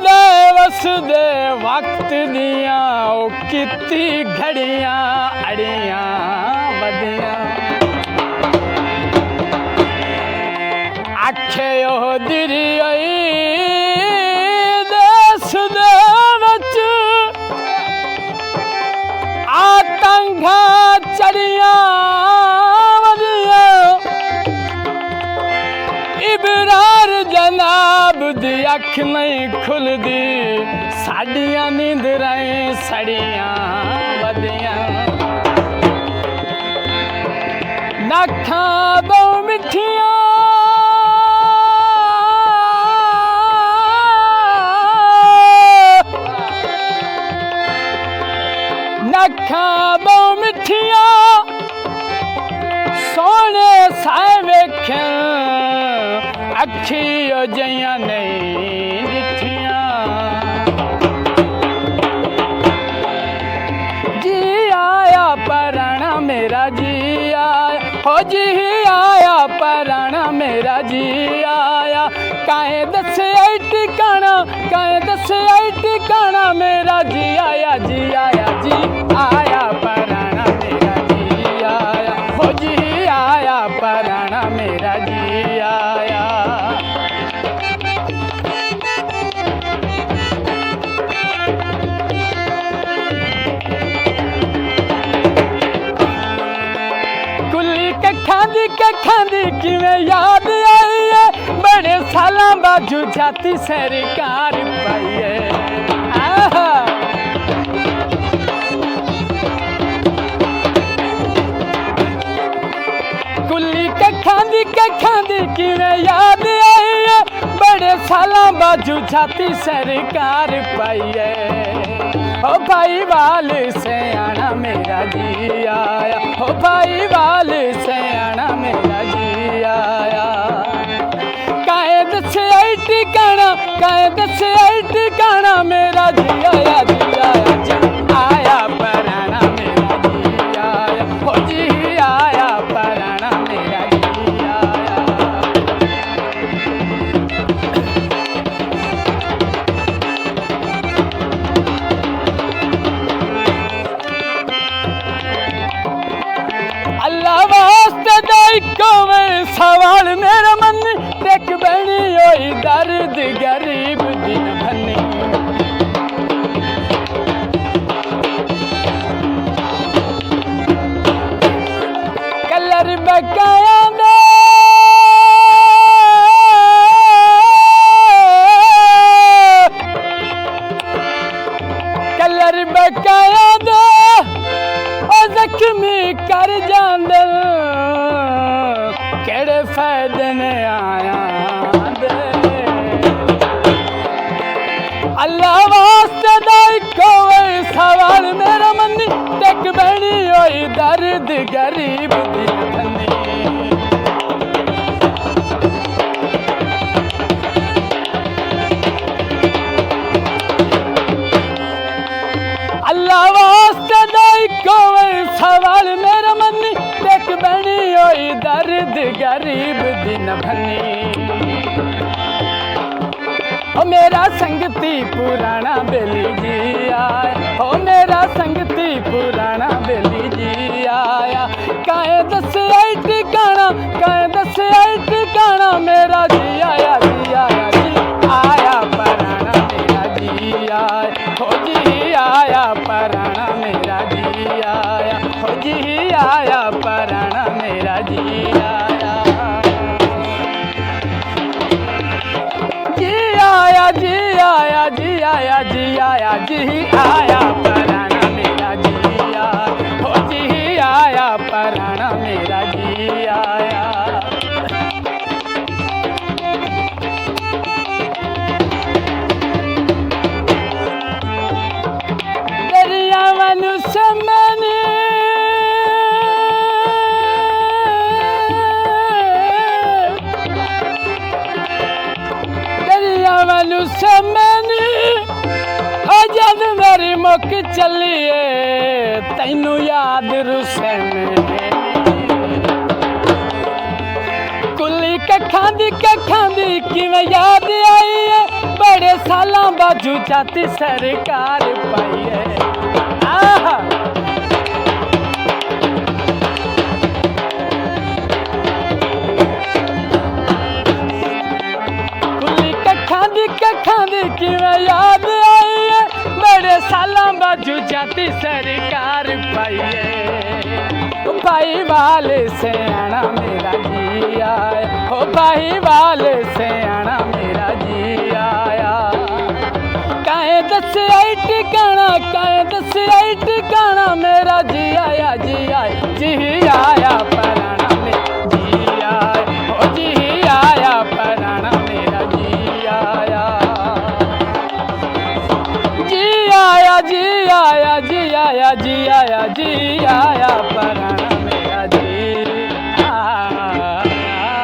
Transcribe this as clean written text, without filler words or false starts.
दे वसदे वक्त दियां ओ किती घड़ियां अड़ियां वदियां आखे ओ दिरी देश दे विच आतंगा चढ़ियां वदियां इबरार जनाब दी अख नहीं खुलदी साडियां नींदरां सड़ियां वदियां नखा बहु मिठियां नखा बहु मिठियां सोने साए वेखन अखी जइयां नहीं डिठियां जी आया पराना मेरा जी आया हो जी आया पराना मेरा जी आया काहे दसे आई ठिकाना काहे दसे आई ठिकाना मेरा जी आया जी आया पराना मेरा जी आया हो जी आया पराना मेरा जी आया कुली कखा दी किवें याद आई है बड़े सालां बाजू जाती सरकार पाई है कुली कखा दी किवें याद आई है बड़े सालां बाजू जाती सरकार पाई है ओ भाई वाल से आना मेरा जी आया ओ भाई वाल से आना मेरा जी आया काहे दसे आई ठिकाना काहे दसे आई ठिकाना मेरा जी आया जी आया पराना मेरा जी आया हो जी आया पराना मेरा जी आया अल्लाह वास्ते दाई कोवे सवाल मेरा मन देख बनी होई दर्द गरीब दिन भनी कलर बकाया दे कलर बकाया दे ओ जख्मी कर जांदे केड़े फायदे ने आया दे अल्लाह वास्ते दाई कोई सवाल मेरा मनी टेक बनी होई दर्द गरीब दिल धनी अल्लाह वास्ते दाई कोई सवाल मेरा मनी टेक बनी होई दर्द गरीब दिन भनी ओ मेरा संगती पुराना बेली जी आया ओ मेरा संगती पुराना बेली जी आया काहे दसे आई ठिकाना काहे दसे आई ठिकाना मेरा जी आया पराना मेरा जी आया हो जी आया पराना मेरा जी आया हो जी आया पराना मेरा जी आया जी आया जी आया जी आया जी आया पराना मेरा जी आया हो जी आया पराना मेरा जी आया जद मेरी मुक चलिए तैनू याद रुसे कुली कखा दी किवें याद आई है बड़े सालां बाजू जाती सरकार पाई है। आहा कुली कखां दी किवें याद आई है, बड़े सालां बाजू जाती सरकार पाई है। भाई वाल से आना मेरा जी आया, ओ भाई वाल से आना मेरा जी आया। काहे दस आई ठिकाना, काहे दस आई ठिकाना, मेरा जी आया जी आया पराना में जी आया, ओ जी आया पराना मेरा जी आया। जी आया जी आया जी आया जी आया जी आया।